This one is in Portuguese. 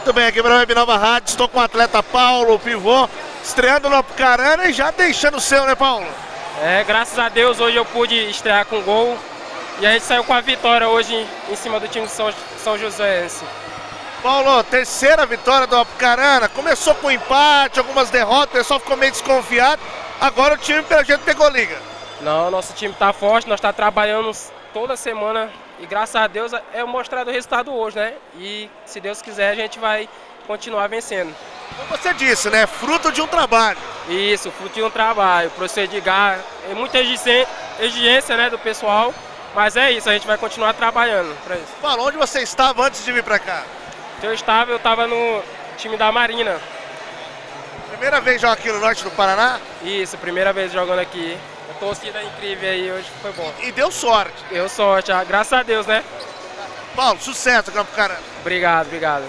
Muito bem, aqui para a Web Nova Rádio, estou com o atleta Paulo, pivô, estreando no Apucarana e já deixando o seu, né, Paulo? Graças a Deus hoje eu pude estrear com gol e a gente saiu com a vitória hoje em cima do time de São Joséense. Paulo, terceira vitória do Apucarana, começou com empate, algumas derrotas, o pessoal ficou meio desconfiado, agora o time pela gente pegou liga. Não, nosso time está forte, nós estamos trabalhando toda semana e graças a Deus é mostrado o resultado hoje, né? E se Deus quiser a gente vai continuar vencendo. Como você disse, né? Fruto de um trabalho. Isso, fruto de um trabalho, procedigar, é muita exigência, né, do pessoal, mas é isso, a gente vai continuar trabalhando para isso. Paulo, onde você estava antes de vir para cá? Eu estava no time da Marina. Primeira vez joga aqui no norte do Paraná? Isso, primeira vez jogando aqui. A torcida incrível aí, hoje foi bom. E deu sorte. Deu sorte, graças a Deus, né? Paulo, sucesso aqui no Apucarana. Obrigado, obrigado.